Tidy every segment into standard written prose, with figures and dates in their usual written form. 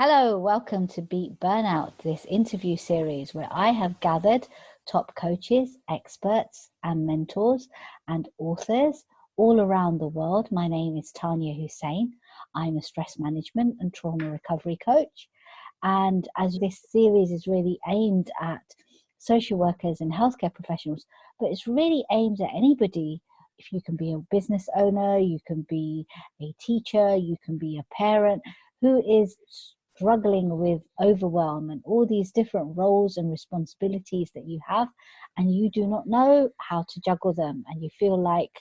Hello, welcome to Beat Burnout, this interview series where I have gathered top coaches, experts and mentors and authors all around the world. My name is Taniya Hussain. I'm a stress management and trauma recovery coach. And as this series is really aimed at social workers and healthcare professionals, but it's really aimed at anybody. If you can be a business owner, you can be a teacher, you can be a parent who is struggling with overwhelm and all these different roles and responsibilities that you have, and you do not know how to juggle them, and you feel like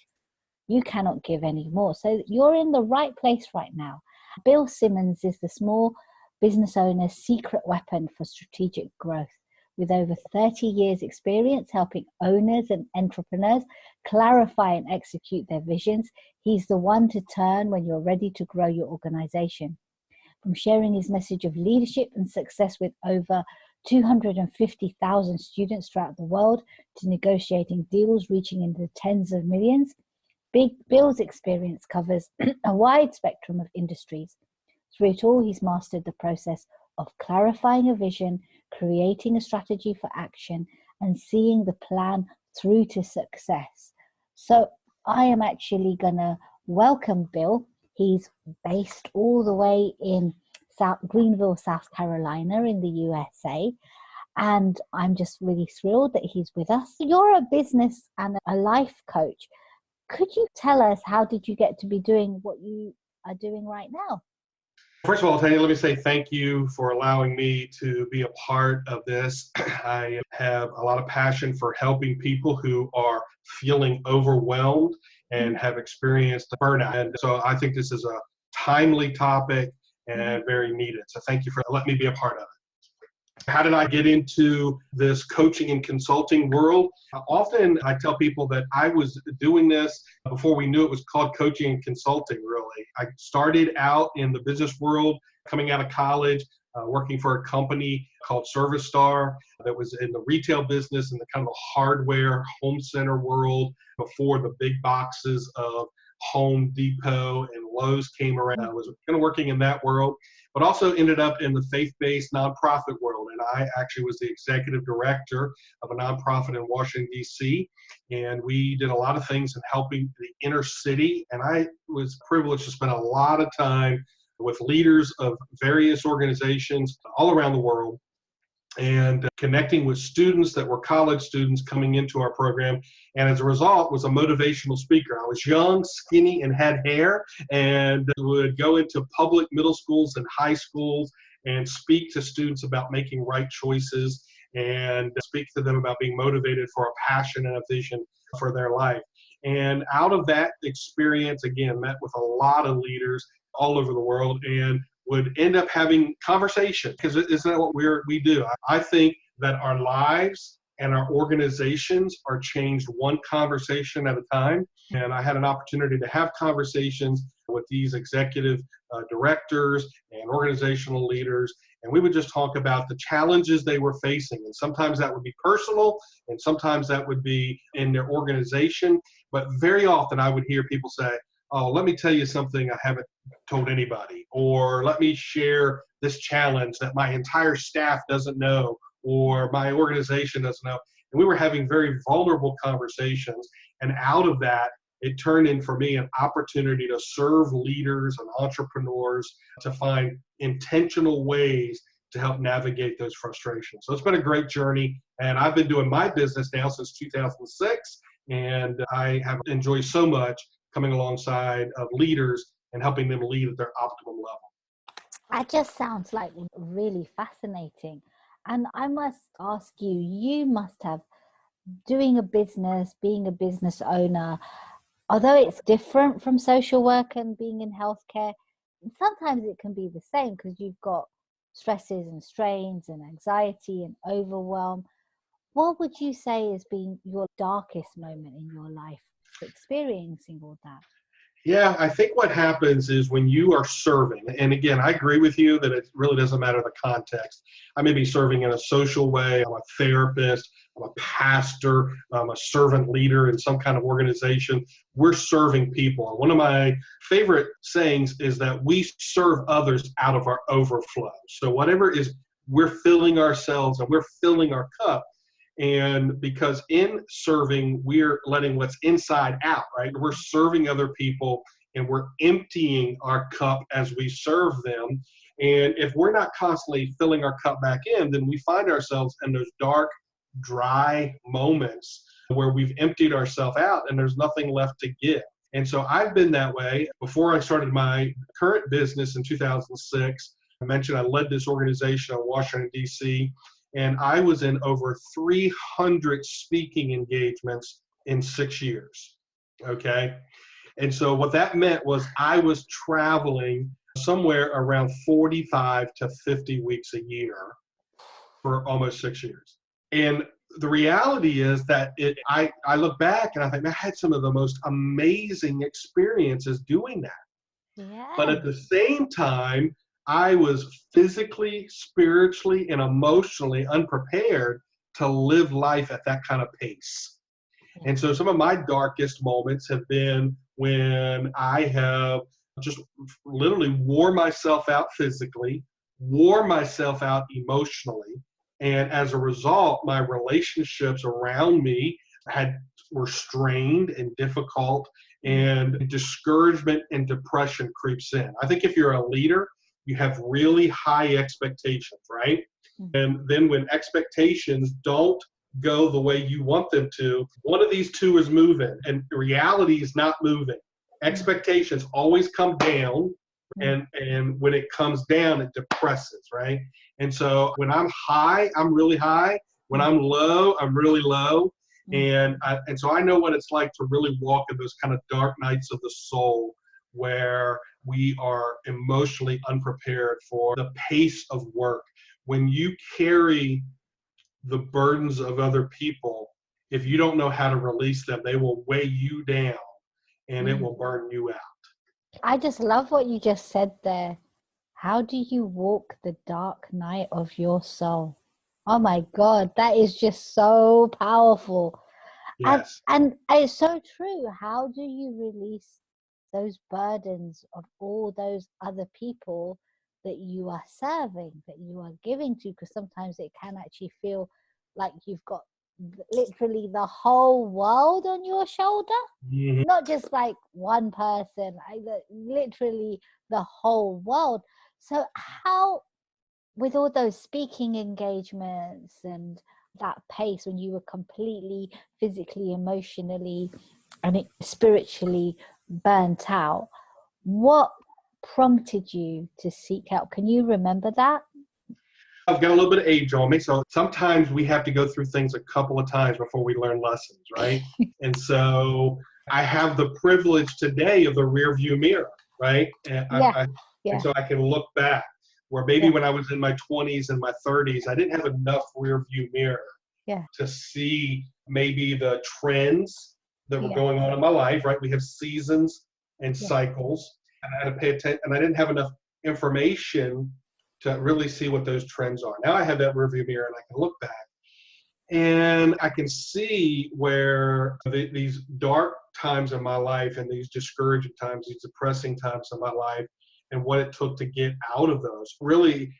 you cannot give any more. So you're in the right place right now. Bill Simmons is the small business owner's secret weapon for strategic growth. With over 30 years experience helping owners and entrepreneurs clarify and execute their visions, he's the one to turn when you're ready to grow your organization. From sharing his message of leadership and success with over 250,000 students throughout the world to negotiating deals reaching into the tens of millions, Bill's experience covers a wide spectrum of industries. Through it all, he's mastered the process of clarifying a vision, creating a strategy for action, and seeing the plan through to success. So I am actually going to welcome Bill. He's based all the way in Greenville, South Carolina in the USA. And I'm just really thrilled that he's with us. You're a business and a life coach. Could you tell us, how did you get to be doing what you are doing right now? First of all, Tanya, let me say thank you for allowing me to be a part of this. I have a lot of passion for helping people who are feeling overwhelmed and have experienced burnout. And so I think this is a timely topic and very needed. So thank you for letting me be a part of it. How did I get into this coaching and consulting world? Often I tell people that I was doing this before we knew it was called coaching and consulting, really. I started out in the business world, coming out of college, working for a company called Service Star that was in the retail business and the kind of hardware home center world before the big boxes of Home Depot and Lowe's came around. I was kind of working in that world, but also ended up in the faith-based nonprofit world. And I actually was the executive director of a nonprofit in Washington, D.C. And we did a lot of things in helping the inner city. And I was privileged to spend a lot of time with leaders of various organizations all around the world and connecting with students that were college students coming into our program. And as a result, was a motivational speaker. I was young, skinny, and had hair, and would go into public middle schools and high schools and speak to students about making right choices and speak to them about being motivated for a passion and a vision for their life. And out of that experience, again, met with a lot of leaders all over the world and would end up having conversation, because isn't that what we do? I think that our lives and our organizations are changed one conversation at a time. And I had an opportunity to have conversations with these executive directors and organizational leaders, and we would just talk about the challenges they were facing. And sometimes that would be personal, and sometimes that would be in their organization. But very often I would hear people say, "Oh, let me tell you something I haven't told anybody," or "let me share this challenge that my entire staff doesn't know or my organization doesn't know." And we were having very vulnerable conversations. And out of that, it turned in for me an opportunity to serve leaders and entrepreneurs to find intentional ways to help navigate those frustrations. So it's been a great journey. And I've been doing my business now since 2006. And I have enjoyed so much coming alongside of leaders and helping them lead at their optimum level. That just sounds like really fascinating. And I must ask you, you must have, doing a business, being a business owner, although it's different from social work and being in healthcare, sometimes it can be the same because you've got stresses and strains and anxiety and overwhelm. What would you say has been your darkest moment in your life, experiencing all that? Yeah, I think what happens is when you are serving, and again, I agree with you that it really doesn't matter the context. I may be serving in a social way. I'm a therapist, I'm a pastor, I'm a servant leader in some kind of organization. We're serving people. And one of my favorite sayings is that we serve others out of our overflow. So whatever is, we're filling ourselves and we're filling our cup. And because in serving, we're letting what's inside out, right? We're serving other people and we're emptying our cup as we serve them. And if we're not constantly filling our cup back in, then we find ourselves in those dark, dry moments where we've emptied ourselves out and there's nothing left to give. And so I've been that way. Before I started my current business in 2006, I mentioned I led this organization in Washington, D.C., and I was in over 300 speaking engagements in 6 years, okay? And so what that meant was I was traveling somewhere around 45 to 50 weeks a year for almost 6 years. And the reality is that I look back and I think, man, I had some of the most amazing experiences doing that. Yeah. But at the same time, I was physically, spiritually, and emotionally unprepared to live life at that kind of pace. And so some of my darkest moments have been when I have just literally wore myself out physically, wore myself out emotionally. And as a result, my relationships around me were strained and difficult, and discouragement and depression creeps in. I think if you're a leader, you have really high expectations, right? And then when expectations don't go the way you want them to, one of these two is moving, and reality is not moving. Expectations always come down, and when it comes down, it depresses, right? And so when I'm high, I'm really high. When I'm low, I'm really low. And so I know what it's like to really walk in those kind of dark nights of the soul where we are emotionally unprepared for the pace of work. When you carry the burdens of other people, if you don't know how to release them, they will weigh you down and it will burn you out. I just love what you just said there. How do you walk the dark night of your soul? Oh my God, that is just so powerful. Yes. And it's so true. How do you release those burdens of all those other people that you are serving, that you are giving to? Because sometimes it can actually feel like you've got literally the whole world on your shoulder. Mm-hmm. Not just like one person, literally the whole world. So how, with all those speaking engagements and that pace, when you were completely physically, emotionally, and spiritually burnt out, what prompted you to seek help? Can you remember that? I've got a little bit of age on me, so sometimes we have to go through things a couple of times before we learn lessons, right? And so I have the privilege today of the rear view mirror, right? And and so I can look back, where maybe when I was in my 20s and my 30s, I didn't have enough rear view mirror to see maybe the trends that were going on in my life, right? We have seasons and cycles, and I had to pay attention, and I didn't have enough information to really see what those trends are. Now I have that rearview mirror and I can look back and I can see where these dark times in my life and these discouraging times, these depressing times in my life, and what it took to get out of those. Really,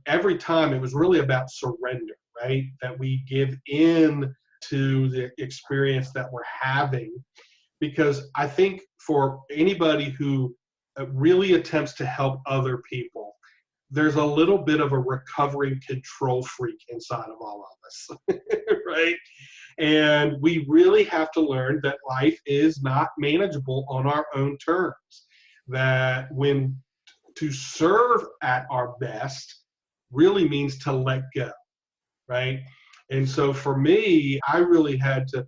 every time it was really about surrender, right? That we give in to the experience that we're having. Because I think for anybody who really attempts to help other people, there's a little bit of a recovering control freak inside of all of us, right? And we really have to learn that life is not manageable on our own terms. That when to serve at our best really means to let go, right? And so for me, I really had to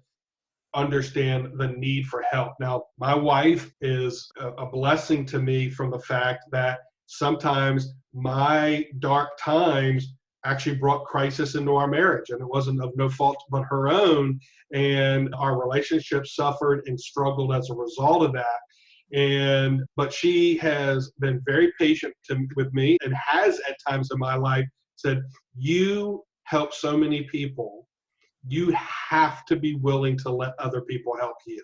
understand the need for help. Now, my wife is a blessing to me from the fact that sometimes my dark times actually brought crisis into our marriage, and it wasn't of no fault but her own, and our relationship suffered and struggled as a result of that. But she has been very patient with me, and has at times in my life said, you help so many people you have to be willing to let other people help you.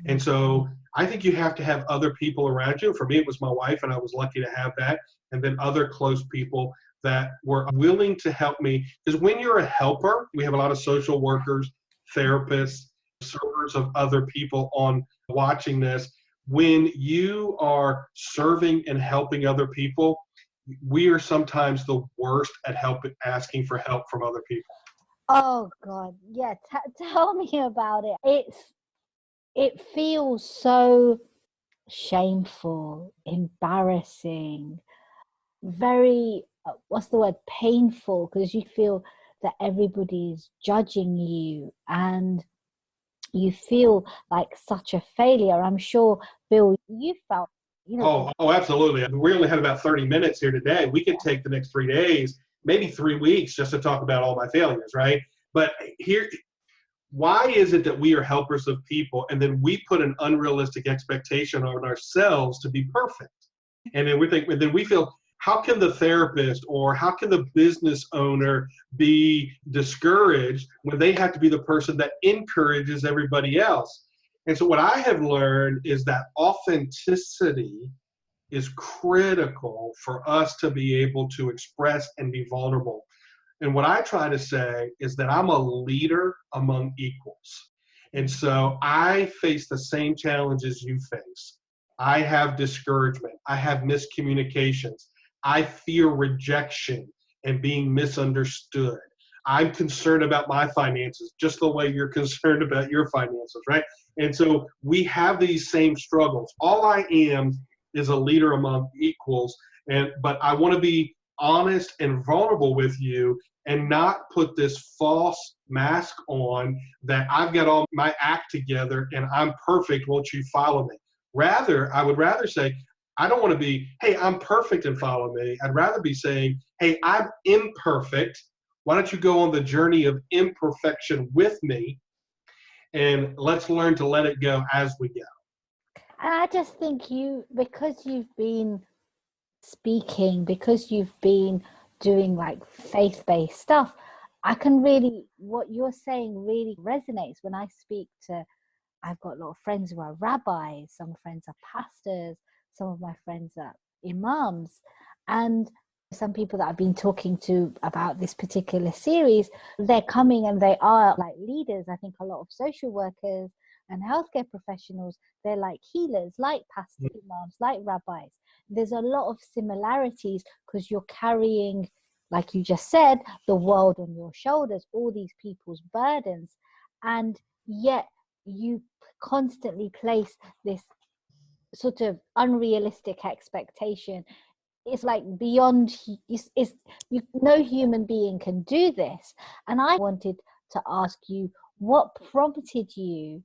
And so I think you have to have other people around you. For me, it was my wife, and I was lucky to have that. And then other close people that were willing to help me. Because when you're a helper, we have a lot of social workers, therapists, servers of other people on watching this. When you are serving and helping other people, we are sometimes the worst at asking for help from other people. Oh God, yeah. Tell me about it. It feels so shameful, embarrassing, very, what's the word, painful, because you feel that everybody's judging you and you feel like such a failure. I'm sure, Bill, you felt, Oh, absolutely. We only had about 30 minutes here today. We could take the next 3 days, maybe 3 weeks, just to talk about all my failures, right? But here, why is it that we are helpers of people and then we put an unrealistic expectation on ourselves to be perfect? And then we feel, how can the therapist or how can the business owner be discouraged when they have to be the person that encourages everybody else? And so what I have learned is that authenticity is critical for us to be able to express and be vulnerable. And what I try to say is that I'm a leader among equals. And so I face the same challenges you face. I have discouragement. I have miscommunications. I fear rejection and being misunderstood. I'm concerned about my finances, just the way you're concerned about your finances, right? And so we have these same struggles. All I am is a leader among equals, but I want to be honest and vulnerable with you and not put this false mask on that I've got all my act together and I'm perfect, won't you follow me? I would rather say, I don't want to be, hey, I'm perfect and follow me. I'd rather be saying, hey, I'm imperfect. Why don't you go on the journey of imperfection with me, and let's learn to let it go as we go. and I just think because you've been speaking, because you've been doing like faith-based stuff, what you're saying really resonates when I speak to, I've got a lot of friends who are rabbis, some friends are pastors, some of my friends are imams, and some people that I've been talking to about this particular series, they're coming and they are like leaders. I think a lot of social workers and healthcare professionals, they're like healers, like pastors, imams, like rabbis. There's a lot of similarities because you're carrying, like you just said, the world on your shoulders, all these people's burdens, and yet you constantly place this sort of unrealistic expectation. It's like beyond, no human being can do this. And I wanted to ask you, what prompted you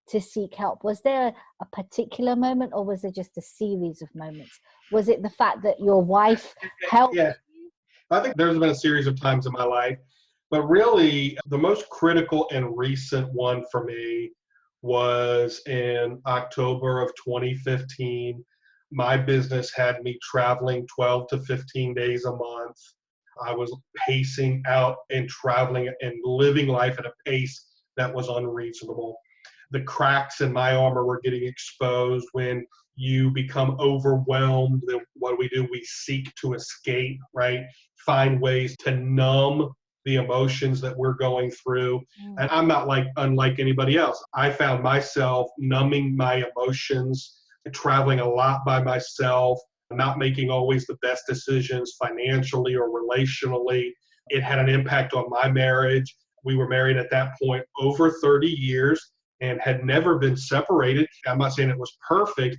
to seek help? Was there a particular moment, or was it just a series of moments? Was it the fact that your wife helped you? I think there's been a series of times in my life, but really the most critical and recent one for me was in October of 2015. My business had me traveling 12 to 15 days a month. I was pacing out and traveling and living life at a pace that was unreasonable. The cracks in my armor were getting exposed. When you become overwhelmed, then what do? We seek to escape, right? Find ways to numb the emotions that we're going through. And I'm not unlike anybody else. I found myself numbing my emotions, traveling a lot by myself, not making always the best decisions financially or relationally. It had an impact on my marriage. We were married at that point over 30 years and had never been separated. I'm not saying it was perfect,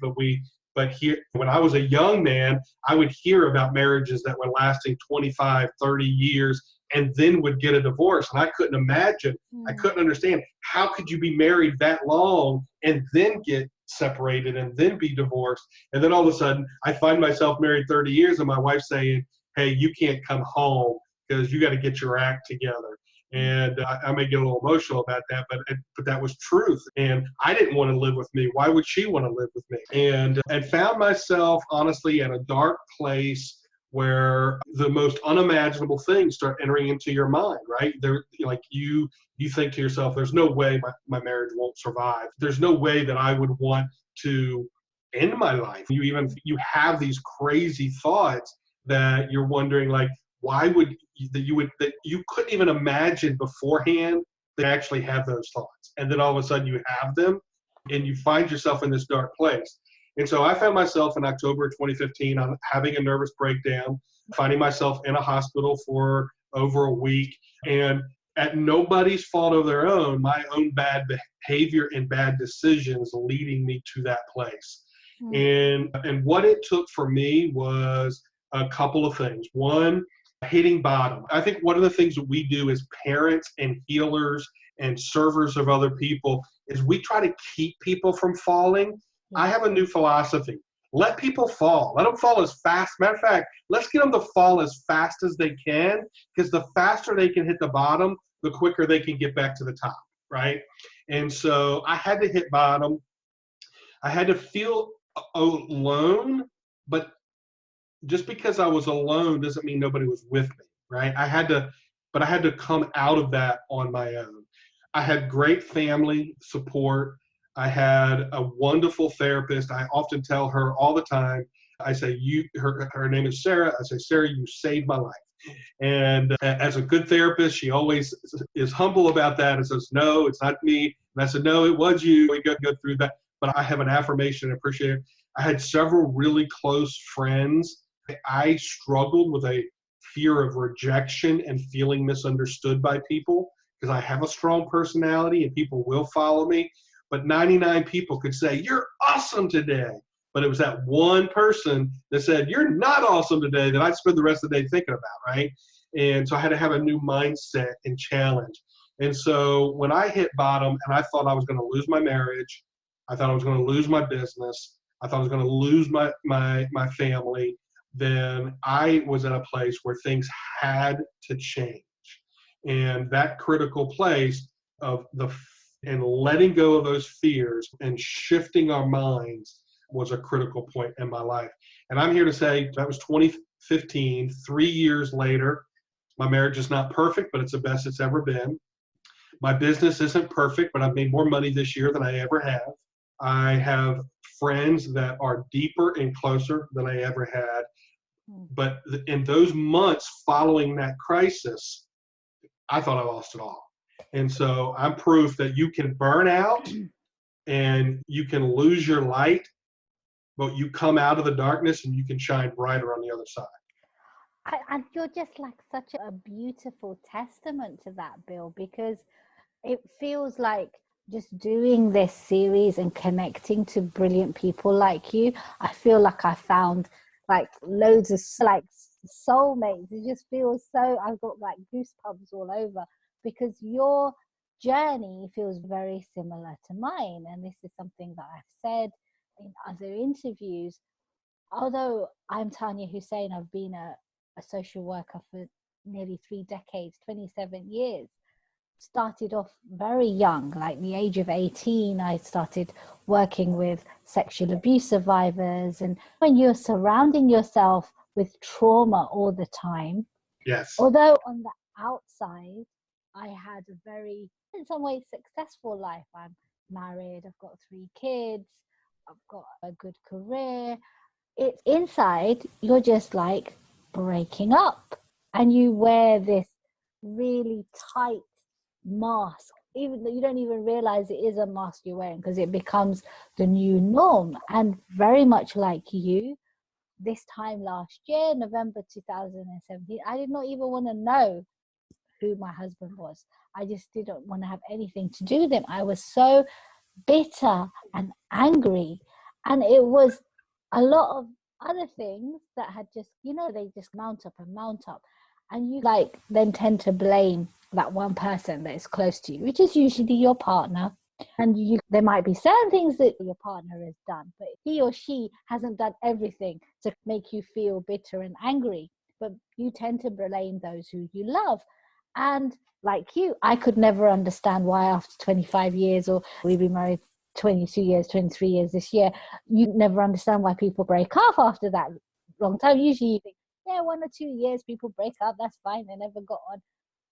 but here, when I was a young man, I would hear about marriages that were lasting 25, 30 years and then would get a divorce. And I couldn't imagine, I couldn't understand, how could you be married that long and then get separated and then be divorced? And then all of a sudden, I find myself married 30 years and my wife saying, hey, you can't come home because you got to get your act together. And I may get a little emotional about that, but that was truth. And I didn't want to live with me. Why would she want to live with me? And found myself, honestly, in a dark place where the most unimaginable things start entering into your mind, right? They're like you think to yourself, there's no way my marriage won't survive. There's no way that I would want to end my life. You have these crazy thoughts that you're wondering, like, why would that you couldn't even imagine beforehand that you actually have those thoughts. And then all of a sudden you have them and you find yourself in this dark place. And so I found myself in October of 2015 on having a nervous breakdown, finding myself in a hospital for over a week, and at nobody's fault of their own, my own bad behavior and bad decisions leading me to that place. And what it took for me was a couple of things. One, hitting bottom. I think one of the things that we do as parents and healers and servers of other people is we try to keep people from falling. I have a new philosophy. Let people fall. Let them fall as fast. Matter of fact, let's get them to fall as fast as they can, because the faster they can hit the bottom, the quicker they can get back to the top, right? And so I had to hit bottom. I had to feel alone, but just because I was alone doesn't mean nobody was with me, right? I had to come out of that on my own. I had great family support. I had a wonderful therapist. I often tell her all the time, I say, her name is Sarah. I say, Sarah, you saved my life. And as a good therapist, she always is humble about that and says, no, it's not me. And I said, no, it was you. We got to go through that. But I have an affirmation. I appreciate it. I had several really close friends. I struggled with a fear of rejection and feeling misunderstood by people because I have a strong personality and people will follow me. But 99 people could say, you're awesome today. But it was that one person that said, you're not awesome today, that I'd spend the rest of the day thinking about, right? And so I had to have a new mindset and challenge. And so when I hit bottom and I thought I was going to lose my marriage, I thought I was going to lose my business, I thought I was going to lose my family, then I was in a place where things had to change. And that critical place of and letting go of those fears and shifting our minds was a critical point in my life. And I'm here to say that was 2015, 3 years later. My marriage is not perfect, but it's the best it's ever been. My business isn't perfect, but I've made more money this year than I ever have. I have friends that are deeper and closer than I ever had. But in those months following that crisis, I thought I lost it all. And so I'm proof that you can burn out and you can lose your light, but you come out of the darkness and you can shine brighter on the other side. And you're just like such a beautiful testament to that, Bill, because it feels like just doing this series and connecting to brilliant people like you, I feel like I found like loads of like soulmates. It just feels so, I've got like goosebumps all over, because your journey feels very similar to mine. And this is something that I've said in other interviews. Although I'm Taniya Hussain, I've been a social worker for nearly 3 decades, 27 years. Started off very young, like the age of 18. I started working with sexual abuse survivors. And when you're surrounding yourself with trauma all the time, yes, although on the outside I had a very, in some ways, successful life. I'm married, I've got 3 kids, I've got a good career. It's inside, you're just like breaking up, and you wear this really tight mask, even though you don't even realize it is a mask you're wearing, because it becomes the new norm. And very much like you, this time last year, November 2017, I did not even want to know who my husband was. I just didn't want to have anything to do with him. I was so bitter and angry, and it was a lot of other things that had just, they just mount up and mount up, and you like then tend to blame that one person that is close to you, which is usually your partner. And there might be certain things that your partner has done, but he or she hasn't done everything to make you feel bitter and angry. But you tend to blame those who you love. And like you, I could never understand why after 25 years, or we've been married 22 years, 23 years this year, you never understand why people break off after that long time. Usually you think, yeah, 1 or 2 years, people break up, that's fine, they never got on.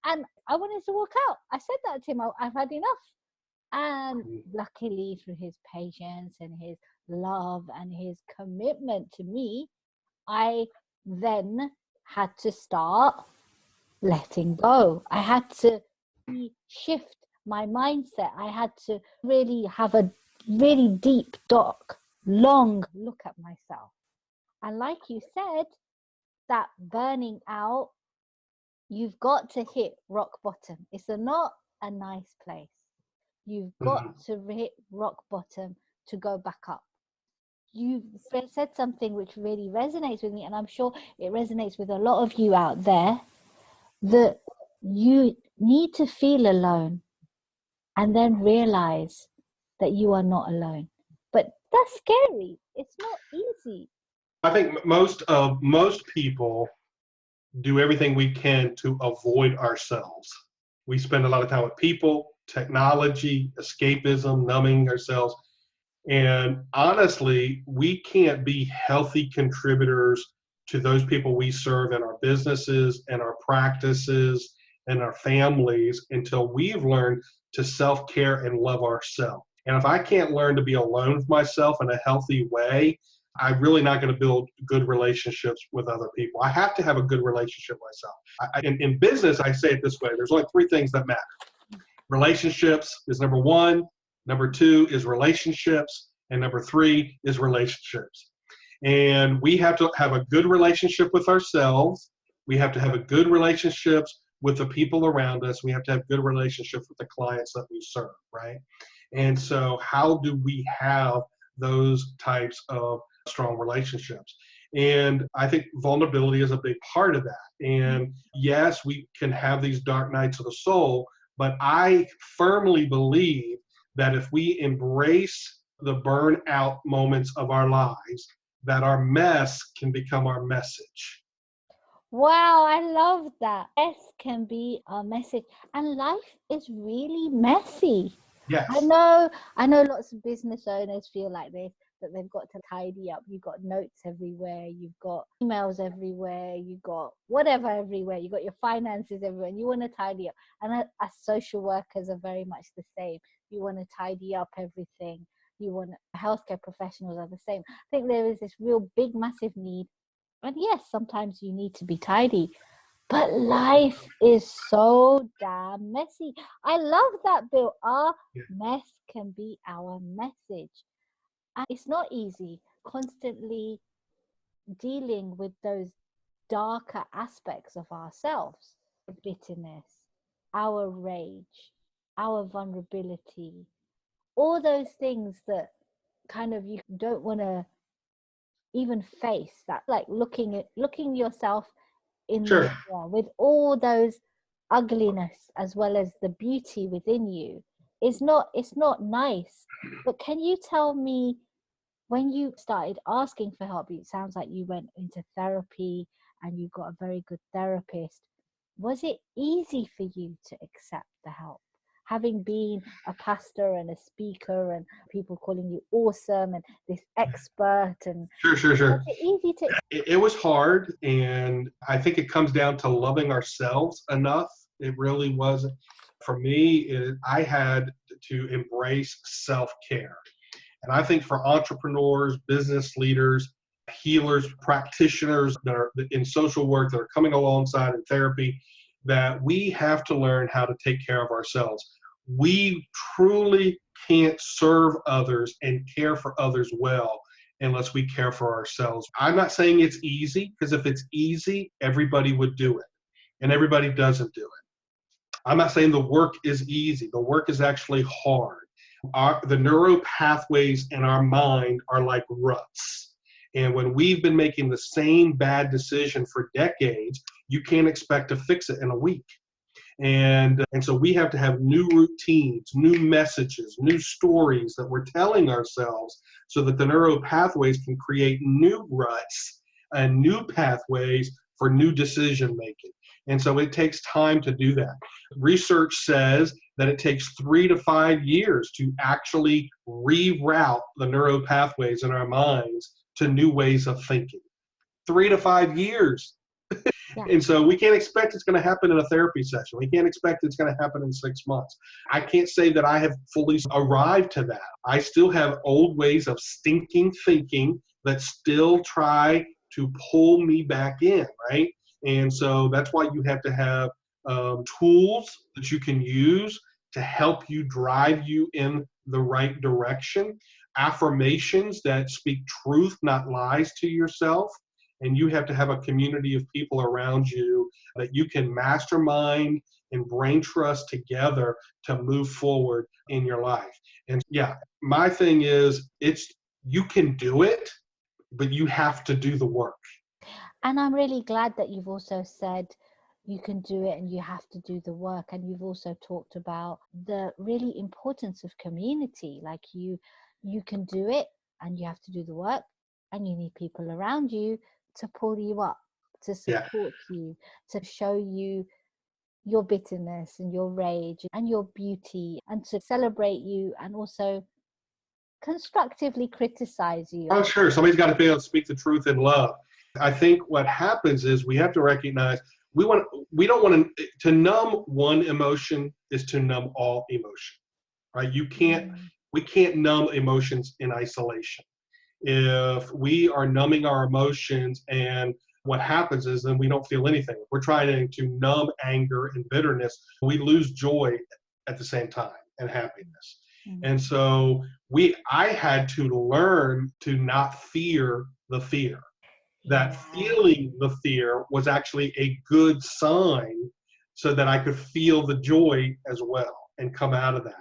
And I wanted to walk out. I said that to him, I've had enough. And luckily, through his patience and his love and his commitment to me, I then had to start letting go. I had to shift my mindset. I had to really have a really deep, dark, long look at myself. And like you said, that burning out, you've got to hit rock bottom. It's not a nice place. You've got to hit rock bottom to go back up. You said something which really resonates with me, and I'm sure it resonates with a lot of you out there, that you need to feel alone and then realize that you are not alone. But that's scary. It's not easy. I think most people do everything we can to avoid ourselves. We spend a lot of time with people, technology, escapism, numbing ourselves. And honestly, we can't be healthy contributors to those people we serve in our businesses and our practices and our families until we've learned to self-care and love ourselves. And if I can't learn to be alone with myself in a healthy way, I'm really not going to build good relationships with other people. I have to have a good relationship with myself. In business, I say it this way: there's only three things that matter. Relationships is number one. Number two is relationships. And number three is relationships. And we have to have a good relationship with ourselves. We have to have a good relationships with the people around us. We have to have good relationships with the clients that we serve, right? And so how do we have those types of strong relationships? And I think vulnerability is a big part of that. And yes, we can have these dark nights of the soul, but I firmly believe that if we embrace the burnout moments of our lives, that our mess can become our message. Wow, I love that. Mess can be our message. And life is really messy. Yes. I know lots of business owners feel like this, that they've got to tidy up. You've got notes everywhere, you've got emails everywhere, you've got whatever everywhere, you've got your finances everywhere, and you want to tidy up. And as social workers are very much the same. You want to tidy up everything. Healthcare professionals are the same. I think there is this real big, massive need. And yes, sometimes you need to be tidy. But life is so damn messy. I love that, Bill. Our mess can be our message. And it's not easy constantly dealing with those darker aspects of ourselves. Bitterness, our rage, our vulnerability, all those things that kind of you don't want to even face. That, like looking yourself in the mirror with all those ugliness as well as the beauty within you, it's not nice. But can you tell me, when you started asking for help, it sounds like you went into therapy and you got a very good therapist. Was it easy for you to accept the help, having been a pastor and a speaker and people calling you awesome and this expert? And Sure. was it easy to It was hard, and I think it comes down to loving ourselves enough. It really wasn't. For me, I had to embrace self-care. And I think for entrepreneurs, business leaders, healers, practitioners that are in social work, that are coming alongside in therapy, that we have to learn how to take care of ourselves. We truly can't serve others and care for others well unless we care for ourselves. I'm not saying it's easy, because if it's easy, everybody would do it, and everybody doesn't do it. I'm not saying the work is easy. The work is actually hard. The neural pathways in our mind are like ruts. And when we've been making the same bad decision for decades, you can't expect to fix it in a week. And so we have to have new routines, new messages, new stories that we're telling ourselves so that the neural pathways can create new ruts and new pathways for new decision making. And so it takes time to do that. Research says that it takes 3 to 5 years to actually reroute the neural pathways in our minds to new ways of thinking. 3 to 5 years. And so we can't expect it's going to happen in a therapy session. We can't expect it's going to happen in 6 months. I can't say that I have fully arrived to that. I still have old ways of stinking thinking that still try to pull me back in, right? And so that's why you have to have tools that you can use to help you drive you in the right direction, affirmations that speak truth, not lies to yourself. And you have to have a community of people around you that you can mastermind and brain trust together to move forward in your life. And yeah, my thing is, it's you can do it, but you have to do the work. And I'm really glad that you've also said you can do it and you have to do the work. And you've also talked about the really importance of community. Like you can do it and you have to do the work, and you need people around you to pull you up, to support you, to show you your bitterness and your rage and your beauty, and to celebrate you and also constructively criticize you. Oh, sure. Somebody's got to be able to speak the truth in love. I think what happens is we have to recognize we don't want to numb one emotion is to numb all emotion, right? We can't numb emotions in isolation. If we are numbing our emotions, and what happens is then we don't feel anything. If we're trying to numb anger and bitterness, we lose joy at the same time and happiness. And so I had to learn to not fear the fear. That feeling the fear was actually a good sign so that I could feel the joy as well and come out of that.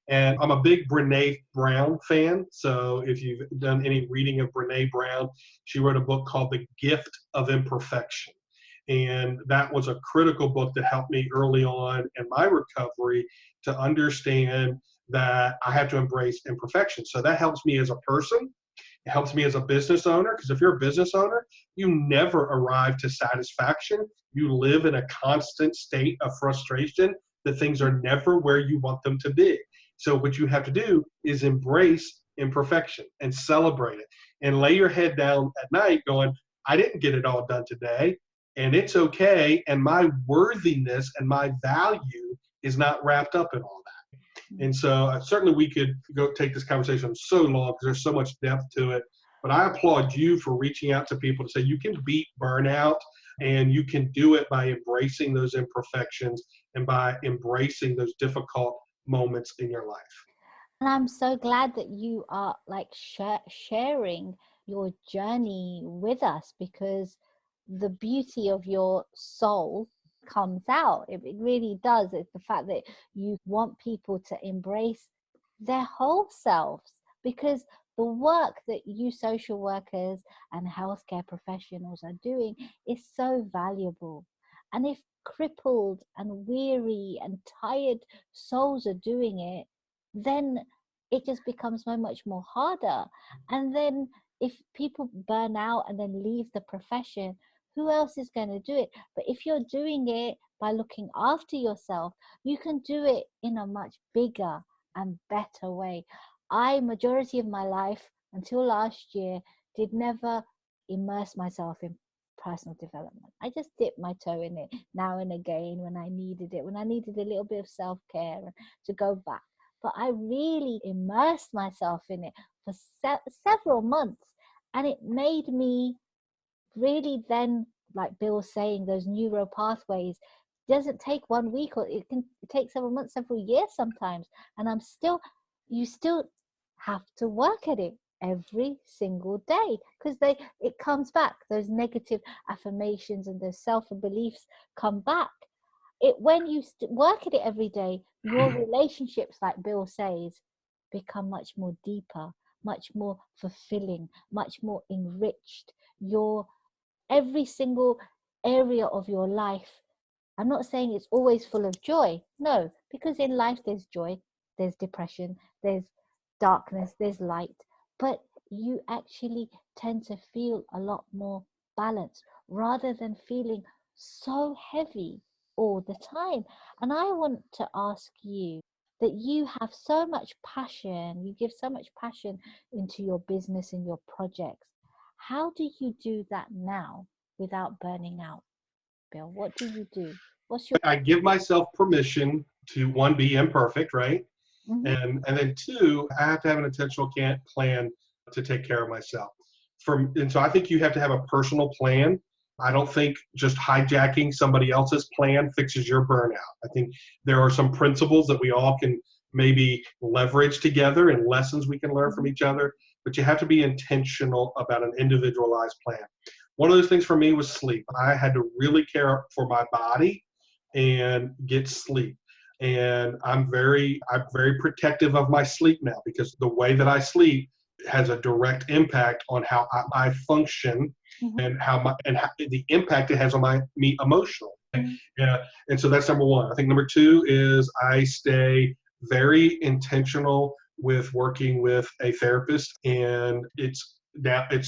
And I'm a big Brene Brown fan. So if you've done any reading of Brene Brown, she wrote a book called The Gift of Imperfection. And that was a critical book that helped me early on in my recovery to understand that I have to embrace imperfection. So that helps me as a person. It helps me as a business owner, because if you're a business owner, you never arrive to satisfaction. You live in a constant state of frustration that things are never where you want them to be. So what you have to do is embrace imperfection and celebrate it, and lay your head down at night going, I didn't get it all done today, and it's okay. And my worthiness and my value is not wrapped up in all that. And so certainly we could go take this conversation so long because there's so much depth to it. But I applaud you for reaching out to people to say you can beat burnout, and you can do it by embracing those imperfections and by embracing those difficult moments in your life. And I'm so glad that you are like sharing your journey with us, because the beauty of your soul comes out. It really does. It's the fact that you want people to embrace their whole selves, because the work that you social workers and healthcare professionals are doing is so valuable. And if crippled and weary and tired souls are doing it, then it just becomes so much more harder. And then if people burn out and then leave the profession, who else is going to do it? But if you're doing it by looking after yourself, you can do it in a much bigger and better way. I, majority of my life until last year, did never immerse myself in personal development. I just dipped my toe in it now and again when I needed it, when I needed a little bit of self-care to go back. But I really immersed myself in it for several months, and it made me really then, like Bill was saying, those neural pathways doesn't take 1 week, or it take several months, several years sometimes. And you still have to work at it every single day, because it comes back. Those negative affirmations and those self-beliefs come back. When you work at it every day, your relationships, like Bill says, become much more deeper, much more fulfilling, much more enriched. Your every single area of your life. I'm not saying it's always full of joy. No, because in life there's joy, there's depression, there's darkness, there's light. But you actually tend to feel a lot more balanced rather than feeling so heavy all the time. And I want to ask you, that you have so much passion, you give so much passion into your business and your projects. How do you do that now without burning out? Bill? What do you do? What's your... I give myself permission to, one, be imperfect, right? Mhm. And then two, I have to have an intentional plan to take care of myself. And so I think you have to have a personal plan. I don't think just hijacking somebody else's plan fixes your burnout. I think there are some principles that we all can maybe leverage together and lessons we can learn from each other, but you have to be intentional about an individualized plan. One of those things for me was sleep. I had to really care for my body and get sleep. And I'm very protective of my sleep now, because the way that I sleep has a direct impact on how I function, Mhm. and the impact it has on me emotionally. Yeah, and so that's number one. I think number two is I stay very intentional with working with a therapist, and it's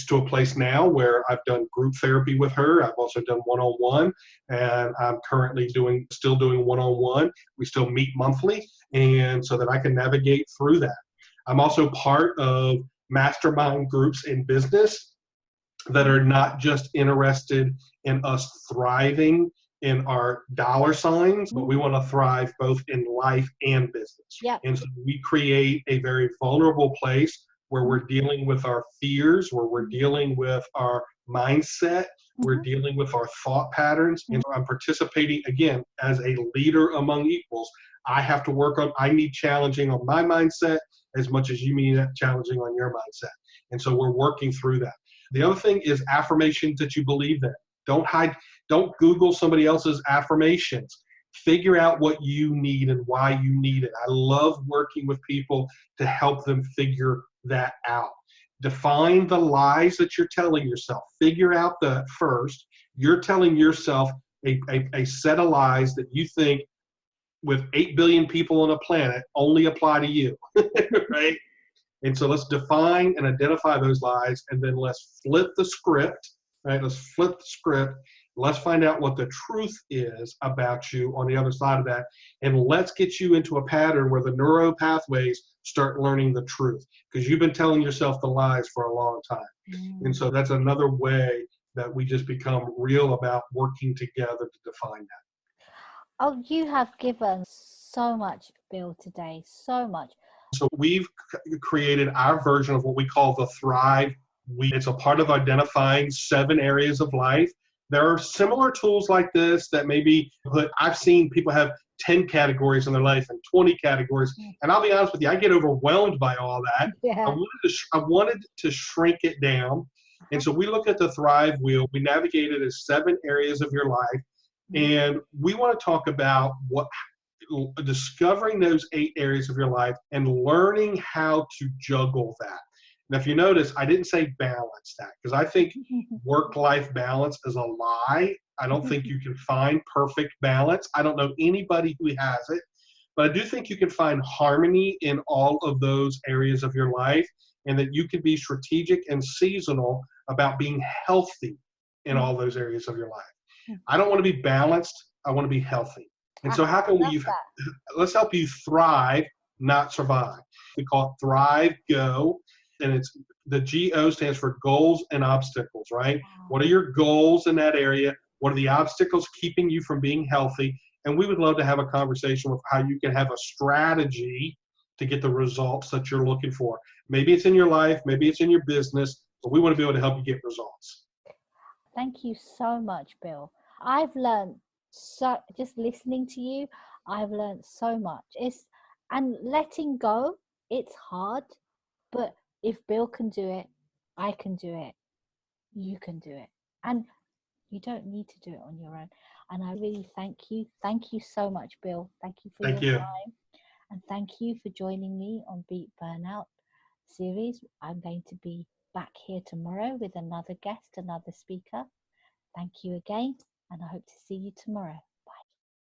to a place now where I've done group therapy with her. I've also done one-on-one, and I'm currently still doing one-on-one. We still meet monthly, and so that I can navigate through that. I'm also part of mastermind groups in business that are not just interested in us thriving in our dollar signs, but we want to thrive both in life and business. Yeah. And so we create a very vulnerable place where we're dealing with our fears, where we're dealing with our mindset, we're dealing with our thought patterns. And so I'm participating, again, as a leader among equals. I need challenging on my mindset as much as you need challenging on your mindset. And so we're working through that. The other thing is affirmations that you believe in. Don't Google somebody else's affirmations. Figure out what you need and why you need it. I love working with people to help them figure that out. Define the lies that you're telling yourself. Figure out that first. You're telling yourself a set of lies that you think, with 8 billion people on a planet, only apply to you, right? And so let's define and identify those lies, and then let's flip the script, right? Let's flip the script. Let's find out what the truth is about you on the other side of that. And let's get you into a pattern where the neural pathways start learning the truth, because you've been telling yourself the lies for a long time. And so that's another way that we just become real about working together to define that. Oh, you have given so much, Bill, today. So much. So we've created our version of what we call the Thrive Week. It's a part of identifying 7 areas of life. There are similar tools like this that I've seen people have 10 categories in their life and 20 categories. And I'll be honest with you, I get overwhelmed by all that. Yeah. I wanted to shrink it down. And so we look at the Thrive Wheel. We navigate it as 7 areas of your life. And we want to talk about discovering those 8 areas of your life and learning how to juggle that. Now, if you notice, I didn't say balance that, because I think work-life balance is a lie. I don't think you can find perfect balance. I don't know anybody who has it, but I do think you can find harmony in all of those areas of your life, and that you can be strategic and seasonal about being healthy in all those areas of your life. I don't want to be balanced. I want to be healthy. And so how can let's help you thrive, not survive. We call it Thrive Go, and the GO stands for goals and obstacles, right? What are your goals in that area? What are the obstacles keeping you from being healthy? And we would love to have a conversation with how you can have a strategy to get the results that you're looking for. Maybe it's in your life, maybe it's in your business, but we want to be able to help you get results. Thank you so much, Bill. I've learned just listening to you, I've learned so much. And letting go, it's hard, but if Bill can do it, I can do it. You can do it. And you don't need to do it on your own. And I really thank you. Thank you so much, Bill. Thank you for your time. And thank you for joining me on Beat Burnout series. I'm going to be back here tomorrow with another guest, another speaker. Thank you again, and I hope to see you tomorrow.